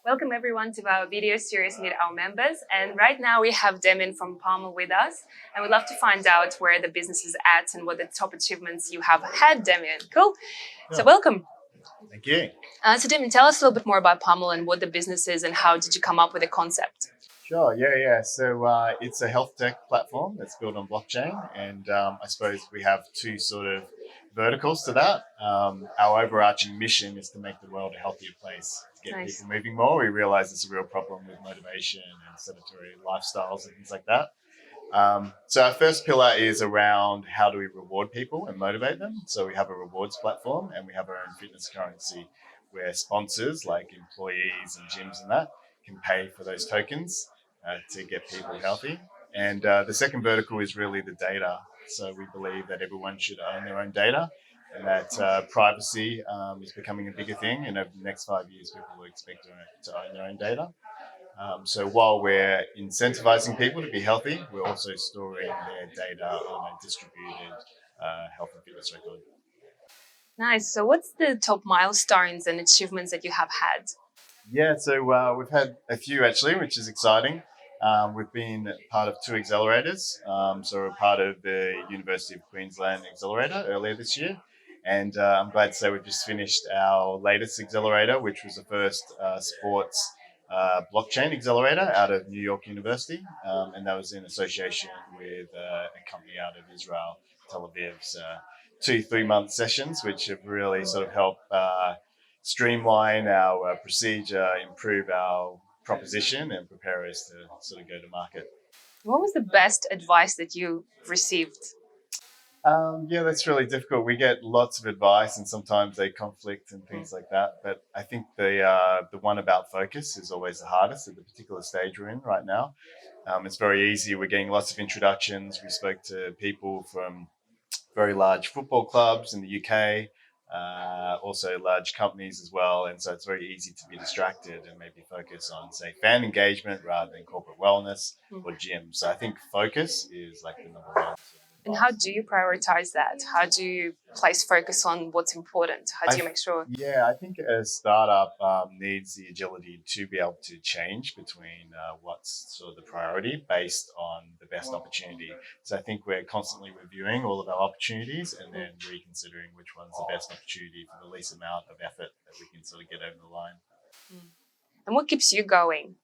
Welcome everyone to our video series Meet Our Members. And right now we have Demin from Palmer with us. And we'd love to find out where the business is at and what the top achievements you have had, Demin. Cool. So Yeah. welcome. Thank you. So Demin, tell us a little bit more about Palmer and what the business is and how did you come up with the concept? Sure. Yeah. So it's a health tech platform that's built on blockchain, and I suppose we have two sort of verticals to that. Our overarching mission is to make the world a healthier place, to get Nice. people moving more. We realize there's a real problem with motivation and sedentary lifestyles and things like that. So our first pillar is around how do we reward people and motivate them. So we have a rewards platform and we have our own fitness currency where sponsors like employees and gyms and that can pay for those tokens to get people healthy. And the second vertical is really the data. So we believe that everyone should own their own data and that privacy is becoming a bigger thing. And over the next 5 years, people will expect to own their own data. So while we're incentivizing people to be healthy, we're also storing their data on a distributed health and fitness record. Nice. So what's the top milestones and achievements that you have had? Yeah, so we've had a few actually, which is exciting. We've been part of two accelerators. So we're part of the University of Queensland Accelerator earlier this year. And I'm glad to say we've just finished our latest accelerator, which was the first sports blockchain accelerator out of New York University. And that was in association with a company out of Israel, Tel Aviv's 2 3 month sessions, which have really sort of helped streamline our procedure, improve our proposition, and prepare us to sort of go to market. What was the best advice that you received? Yeah, that's really difficult. We get lots of advice, and sometimes they conflict and things like that. But I think the one about focus is always the hardest at the particular stage we're in right now. It's very easy. We're getting lots of introductions. We spoke to people from very large football clubs in the UK, also large companies as well. And so it's very easy to be distracted and maybe focus on, say, fan engagement rather than corporate wellness or gym. So I think focus is like the number one. And how do you prioritize that? How do you place focus on what's important? How do you make sure? Yeah, I think a startup needs the agility to be able to change between what's sort of the priority based on the best opportunity. So I think we're constantly reviewing all of our opportunities and then reconsidering which one's the best opportunity for the least amount of effort that we can sort of get over the line. And what keeps you going?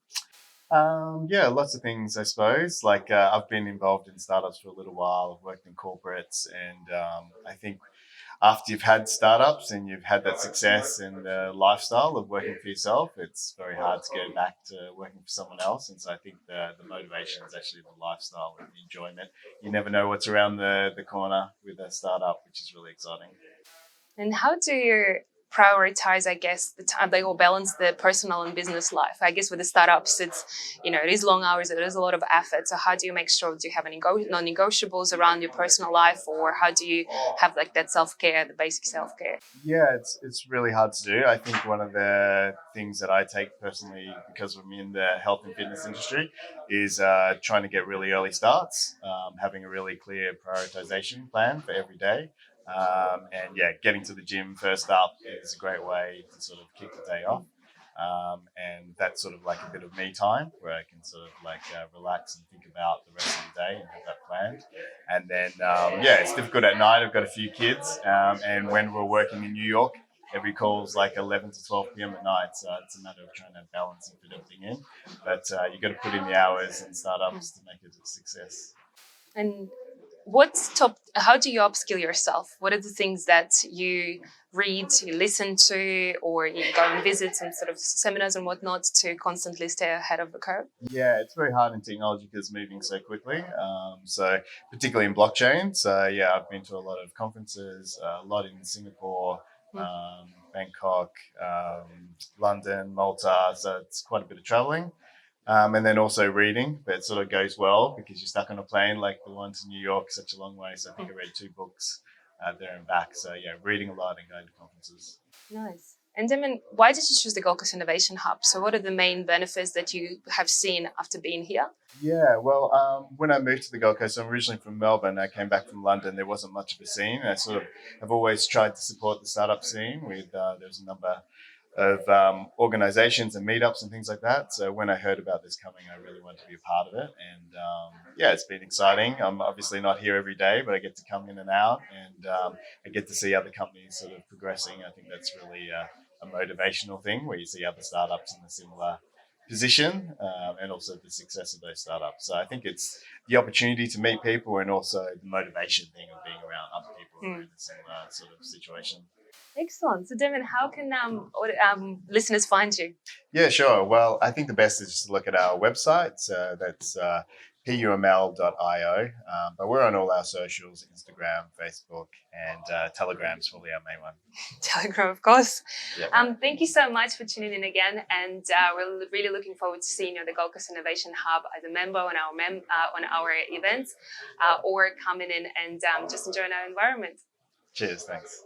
Yeah, lots of things, I suppose. Like I've been involved in startups for a little while. I've worked in corporates, and I think after you've had startups and you've had that success and the lifestyle of working for yourself, it's very hard to go back to working for someone else. And so I think the motivation is actually the lifestyle and the enjoyment. You never know what's around the corner with a startup, which is really exciting. And how do you prioritize, I guess, the time they will balance the personal and business life? I guess with the startups, it is long hours, it is a lot of effort. So how do you make sure, do you have any non-negotiables around your personal life, or how do you have like that self-care, the basic self-care? Yeah, it's really hard to do. I think one of the things that I take personally, because I'm in the health and fitness industry, is trying to get really early starts, having a really clear prioritization plan for every day. And yeah, getting to the gym first up is a great way to sort of kick the day off. And that's sort of like a bit of me time where I can sort of like relax and think about the rest of the day and have that planned. And then, yeah, it's difficult at night. I've got a few kids. And when we're working in New York, every call's like 11 to 12 p.m. at night. So it's a matter of trying to balance and fit everything in. But you've got to put in the hours and startups to make it a success. And how do you upskill yourself? What are the things that you read, you listen to, or you go and visit some sort of seminars and whatnot to constantly stay ahead of the curve? Yeah, it's very hard in technology because it's moving so quickly. So particularly in blockchain. So yeah, I've been to a lot of conferences, a lot in Singapore, Bangkok, London, Malta. So it's quite a bit of traveling. And then also reading, but it sort of goes well because you're stuck on a plane like the one to New York, such a long way. So I think I read 2 books there and back. So yeah, reading a lot and going to conferences. Nice. And then, why did you choose the Gold Coast Innovation Hub? So what are the main benefits that you have seen after being here? Yeah, well, when I moved to the Gold Coast, I'm originally from Melbourne. I came back from London. There wasn't much of a scene. I sort of have always tried to support the startup scene. There's a number organizations and meetups and things like that. So when I heard about this coming, I really wanted to be a part of it. And yeah, it's been exciting. I'm obviously not here every day, but I get to come in and out, and I get to see other companies sort of progressing. I think that's really a motivational thing where you see other startups in a similar position, and also the success of those startups. So I think it's the opportunity to meet people and also the motivation thing of being around other people who are in a similar sort of situation. Excellent. So, Damon, how can listeners find you? Yeah, sure. Well, I think the best is just to look at our website. So that's puml.io. But we're on all our socials: Instagram, Facebook, and Telegram's probably our main one. Telegram, of course. Yeah. Thank you so much for tuning in again, and we're really looking forward to seeing you at the Gold Coast Innovation Hub as a member on our events, or coming in and just enjoying our environment. Cheers. Thanks.